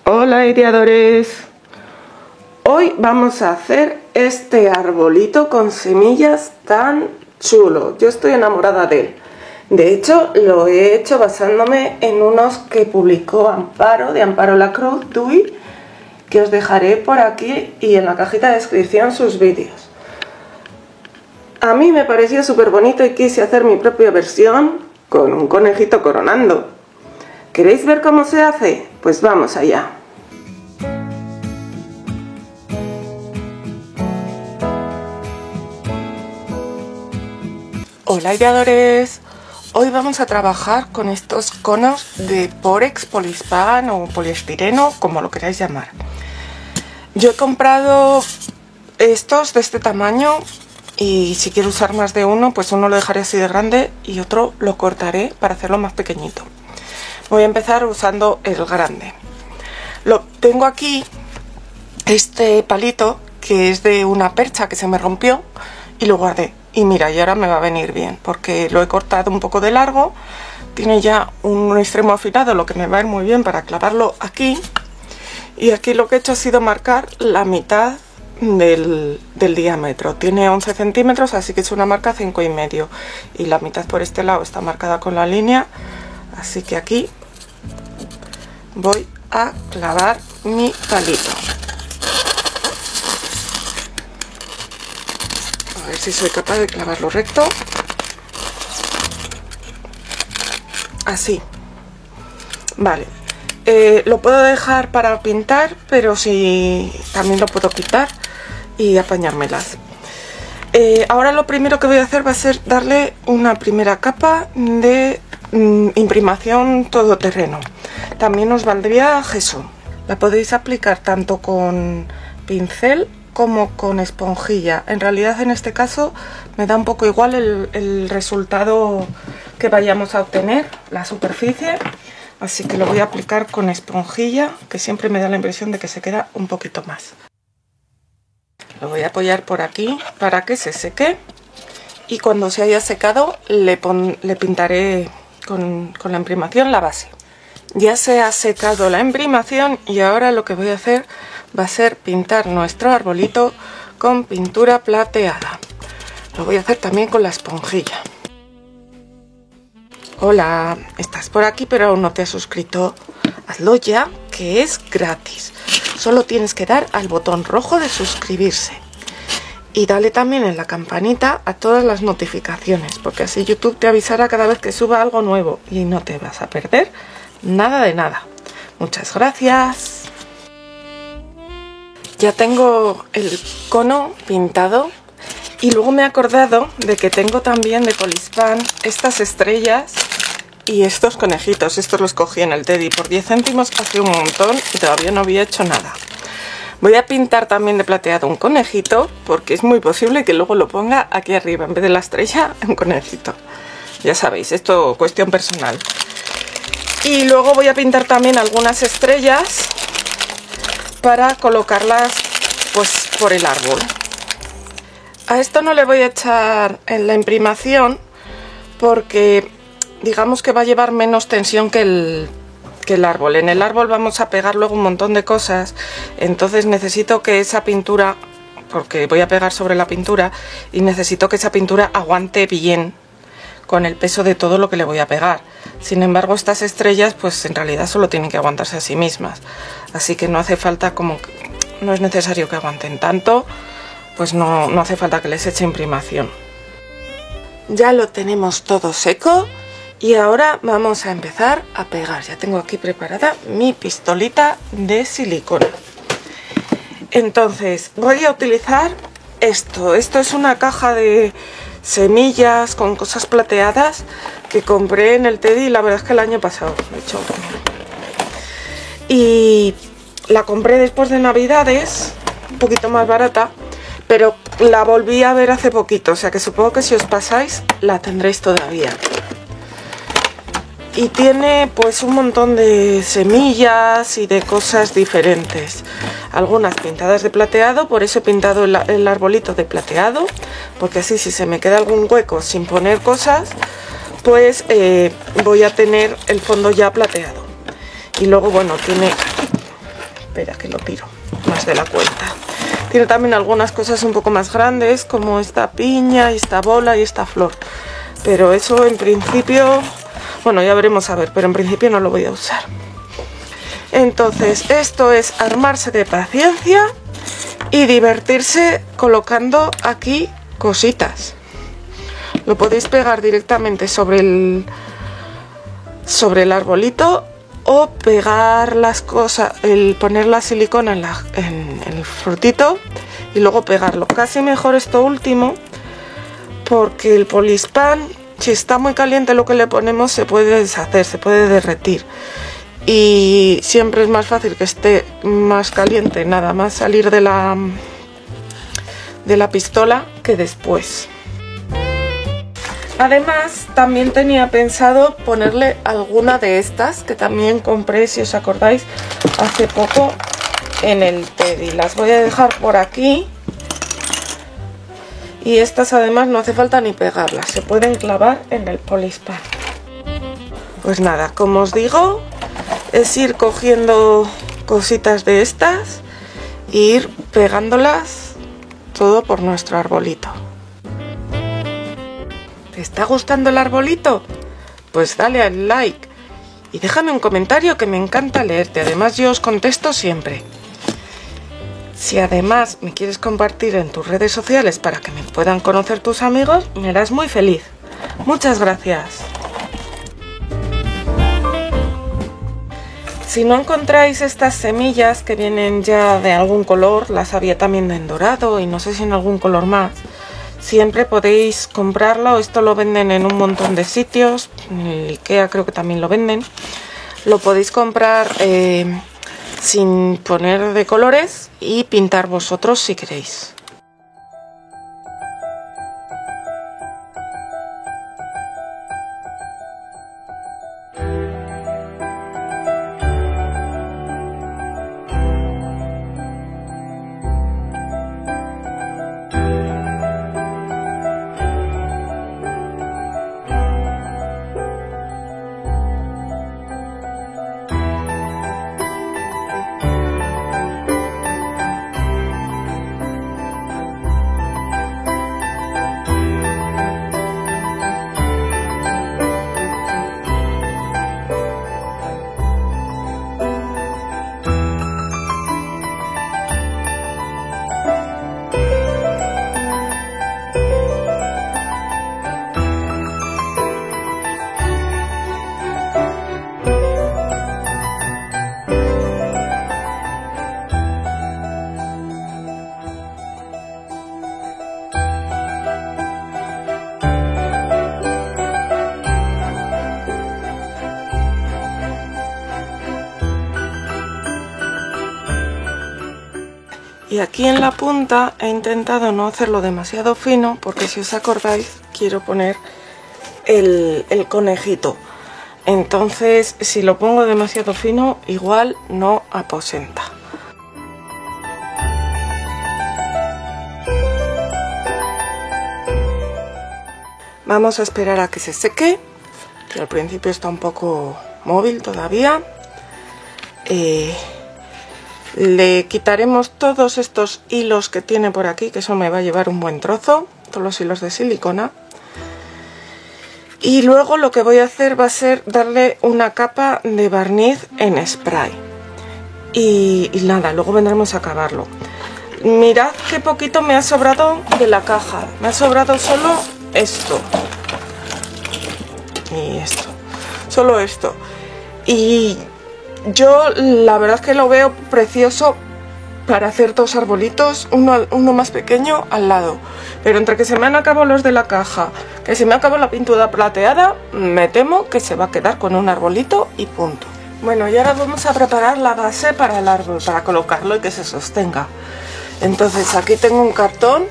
Hola ideadores, hoy vamos a hacer este arbolito con semillas tan chulo. Yo estoy enamorada de él. De hecho lo he hecho basándome en unos que publicó Amparo, de Amparo la Cruz, Tui, que os dejaré por aquí y en la cajita de descripción sus vídeos. A mí me pareció súper bonito y quise hacer mi propia versión con un conejito coronando. ¿Queréis ver cómo se hace? Pues vamos allá. Hola ideadores, hoy vamos a trabajar con estos conos de Porex, Polispan o poliestireno, como lo queráis llamar. Yo he comprado estos de este tamaño y si quiero usar más de uno, pues uno lo dejaré así de grande y otro lo cortaré para hacerlo más pequeñito. Voy a empezar usando el grande. Lo tengo aquí, este palito que es de una percha que se me rompió y lo guardé. Y mira, y ahora me va a venir bien porque lo he cortado un poco de largo, tiene ya un extremo afilado, lo que me va a ir muy bien para clavarlo aquí. Y aquí lo que he hecho ha sido marcar la mitad del diámetro. Tiene 11 centímetros, así que es una marca 5,5 y la mitad por este lado está marcada con la línea. Así que aquí voy a clavar mi palito. A ver si soy capaz de clavarlo recto. Así. Vale. Lo puedo dejar para pintar, pero si también lo puedo quitar y apañármelas. Ahora lo primero que voy a hacer va a ser darle una primera capa de imprimación todoterreno. También os valdría gesso. La podéis aplicar tanto con pincel como con esponjilla. En realidad en este caso me da un poco igual el resultado que vayamos a obtener, la superficie, así que lo voy a aplicar con esponjilla, que siempre me da la impresión de que se queda un poquito más. Lo voy a apoyar por aquí para que se seque y cuando se haya secado le pintaré con la imprimación la base. Ya se ha secado la imprimación y ahora lo que voy a hacer va a ser pintar nuestro arbolito con pintura plateada. Lo voy a hacer también con la esponjilla. Hola, estás por aquí pero aún no te has suscrito. Hazlo ya, que es gratis. Solo tienes que dar al botón rojo de suscribirse. Y dale también en la campanita a todas las notificaciones, porque así YouTube te avisará cada vez que suba algo nuevo y no te vas a perder nada de nada. Muchas gracias. Ya tengo el cono pintado y luego me he acordado de que tengo también de Polispan estas estrellas y estos conejitos. Estos los cogí en el Teddy por 10 céntimos hace un montón y todavía no había hecho nada. Voy a pintar también de plateado un conejito porque es muy posible que luego lo ponga aquí arriba en vez de la estrella, un conejito. Ya sabéis, esto cuestión personal. Y luego voy a pintar también algunas estrellas para colocarlas pues por el árbol. A esto no le voy a echar en la imprimación porque digamos que va a llevar menos tensión que el árbol. En el árbol vamos a pegar luego un montón de cosas, entonces necesito que esa pintura, porque voy a pegar sobre la pintura, y necesito que esa pintura aguante bien con el peso de todo lo que le voy a pegar. Sin embargo, estas estrellas pues en realidad solo tienen que aguantarse a sí mismas, así que no hace falta, como no es necesario que aguanten tanto, pues no hace falta que les eche imprimación. Ya lo tenemos todo seco. Y ahora vamos a empezar a pegar. Ya tengo aquí preparada mi pistolita de silicona. Entonces voy a utilizar esto. Esto es una caja de semillas con cosas plateadas que compré en el Teddy, la verdad es que el año pasado. De hecho, y la compré después de Navidades, un poquito más barata, pero la volví a ver hace poquito, o sea que supongo que si os pasáis la tendréis todavía. Y tiene pues un montón de semillas y de cosas diferentes. Algunas pintadas de plateado, por eso he pintado el arbolito de plateado, porque así si se me queda algún hueco sin poner cosas, pues voy a tener el fondo ya plateado. Y luego bueno, tiene Espera que lo tiro más de la cuenta. Tiene también algunas cosas un poco más grandes, como esta piña y esta bola y esta flor. Pero eso en principio, bueno, ya veremos a ver, pero en principio no lo voy a usar. Entonces, esto es armarse de paciencia y divertirse colocando aquí cositas. Lo podéis pegar directamente sobre el arbolito o pegar las cosas, poner la silicona en el frutito y luego pegarlo. Casi mejor esto último, porque el polispán, si está muy caliente lo que le ponemos, se puede deshacer, se puede derretir. Y siempre es más fácil que esté más caliente nada más salir de la pistola que después. Además, también tenía pensado ponerle alguna de estas que también compré, si os acordáis, hace poco en el Teddy. Las voy a dejar por aquí. Y estas además no hace falta ni pegarlas, se pueden clavar en el polispán. Pues nada, como os digo, es ir cogiendo cositas de estas e ir pegándolas todo por nuestro arbolito. ¿Te está gustando el arbolito? Pues dale al like y déjame un comentario, que me encanta leerte. Además, yo os contesto siempre. Si además me quieres compartir en tus redes sociales para que me puedan conocer tus amigos, me harás muy feliz. Muchas gracias. Si no encontráis estas semillas que vienen ya de algún color, las había también en dorado y no sé si en algún color más, siempre podéis comprarlo. Esto lo venden en un montón de sitios, en el Ikea creo que también lo venden. Lo podéis comprar sin poner de colores y pintar vosotros si queréis. Y aquí en la punta he intentado no hacerlo demasiado fino, porque si os acordáis quiero poner el conejito. Entonces si lo pongo demasiado fino igual no aposenta. Vamos a esperar a que se seque, que al principio está un poco móvil todavía. Le quitaremos todos estos hilos que tiene por aquí, que eso me va a llevar un buen trozo, todos los hilos de silicona. Y luego lo que voy a hacer va a ser darle una capa de barniz en spray. Y nada, luego vendremos a acabarlo. Mirad qué poquito me ha sobrado de la caja. Me ha sobrado solo esto. Y esto. Solo esto. Y yo la verdad es que lo veo precioso para hacer dos arbolitos, uno más pequeño al lado. Pero entre que se me han acabado los de la caja, que se me acabó la pintura plateada, me temo que se va a quedar con un arbolito y punto. Bueno, y ahora vamos a preparar la base para el árbol, para colocarlo y que se sostenga. Entonces aquí tengo un cartón,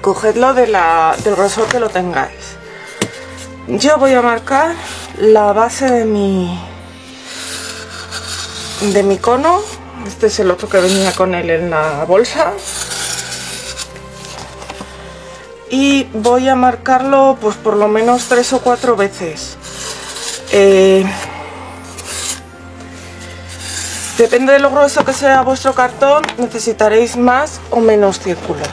cogedlo del grosor que lo tengáis. Yo voy a marcar la base de mi cono. Este es el otro que venía con él en la bolsa. Y voy a marcarlo pues por lo menos 3 o 4 veces. Depende de lo grueso que sea vuestro cartón, necesitaréis más o menos círculos.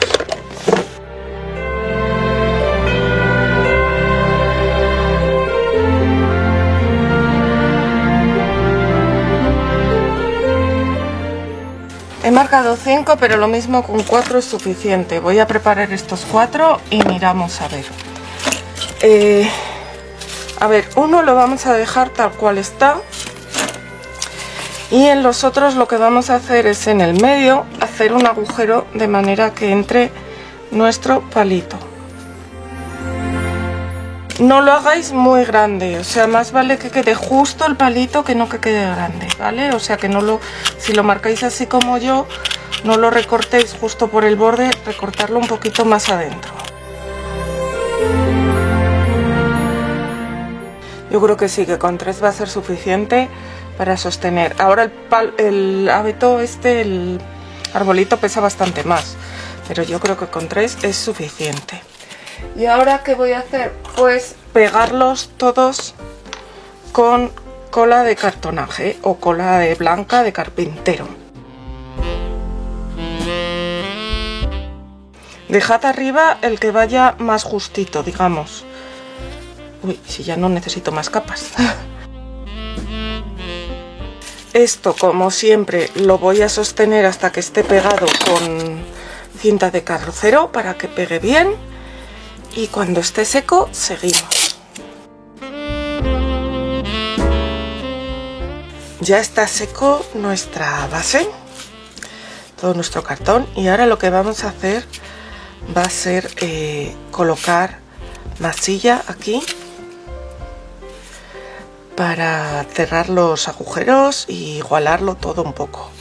He marcado 5, pero lo mismo con 4 es suficiente. Voy a preparar estos 4 y miramos a ver. Uno lo vamos a dejar tal cual está. Y en los otros lo que vamos a hacer es en el medio hacer un agujero de manera que entre nuestro palito. No lo hagáis muy grande, o sea, más vale que quede justo el palito que no que quede grande, ¿vale? O sea, que no lo, si lo marcáis así como yo, no lo recortéis justo por el borde, recortarlo un poquito más adentro. Yo creo que sí, que con 3 va a ser suficiente para sostener. Ahora el abeto el arbolito pesa bastante más, pero yo creo que con 3 es suficiente. ¿Y ahora qué voy a hacer? Pues pegarlos todos con cola de cartonaje o cola de blanca de carpintero. Dejad arriba el que vaya más justito, digamos. Uy, si ya no necesito más capas. Esto, como siempre, lo voy a sostener hasta que esté pegado con cinta de carrocero para que pegue bien. Y cuando esté seco, seguimos. Ya está seco nuestra base, todo nuestro cartón. Y ahora lo que vamos a hacer va a ser colocar masilla aquí para cerrar los agujeros y igualarlo todo un poco.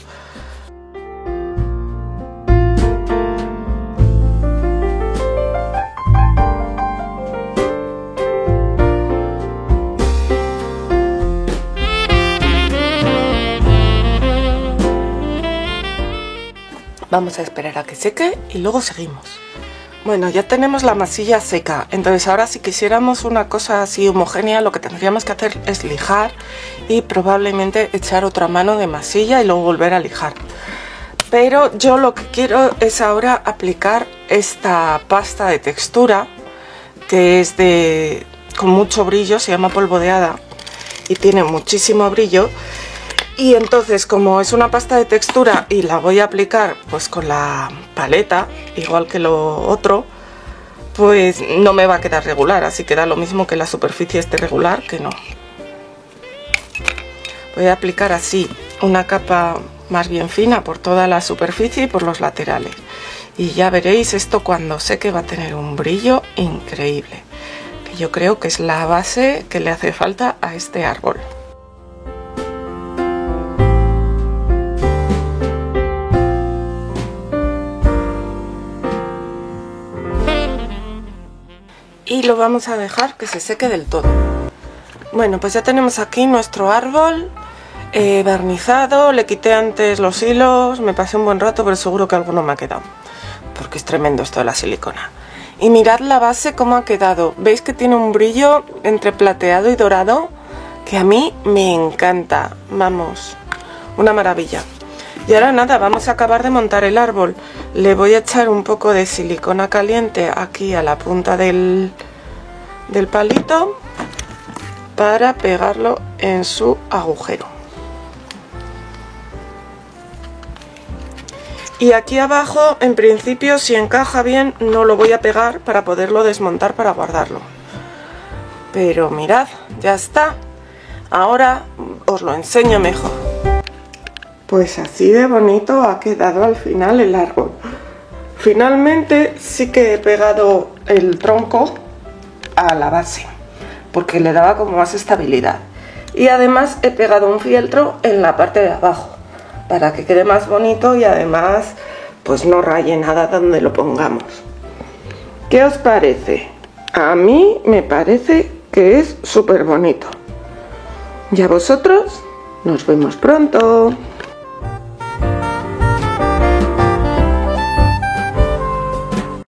Vamos a esperar a que seque y luego seguimos. Bueno, ya tenemos la masilla seca, entonces ahora si quisiéramos una cosa así homogénea, lo que tendríamos que hacer es lijar y probablemente echar otra mano de masilla y luego volver a lijar. Pero yo lo que quiero es ahora aplicar esta pasta de textura, que es con mucho brillo, se llama polvo de hada y tiene muchísimo brillo. Y entonces, como es una pasta de textura y la voy a aplicar pues con la paleta, igual que lo otro, pues no me va a quedar regular, así que da lo mismo que la superficie esté regular que no. Voy a aplicar así una capa más bien fina por toda la superficie y por los laterales. Y ya veréis, esto cuando seque va a tener un brillo increíble, que yo creo que es la base que le hace falta a este árbol. Y lo vamos a dejar que se seque del todo. Bueno, pues ya tenemos aquí nuestro árbol barnizado. Le quité antes los hilos, me pasé un buen rato, pero seguro que alguno me ha quedado, porque es tremendo esto de la silicona. Y mirad la base cómo ha quedado. ¿Veis que tiene un brillo entre plateado y dorado? Que a mí me encanta. Vamos, una maravilla. Y ahora nada, vamos a acabar de montar el árbol. Le voy a echar un poco de silicona caliente aquí a la punta del palito para pegarlo en su agujero. Y aquí abajo, en principio, si encaja bien, no lo voy a pegar para poderlo desmontar para guardarlo. Pero mirad, ya está. Ahora os lo enseño mejor. Pues así de bonito ha quedado al final el árbol. Finalmente sí que he pegado el tronco a la base, porque le daba como más estabilidad. Y además he pegado un fieltro en la parte de abajo, para que quede más bonito y además pues no raye nada donde lo pongamos. ¿Qué os parece? A mí me parece que es súper bonito. Y a vosotros, nos vemos pronto.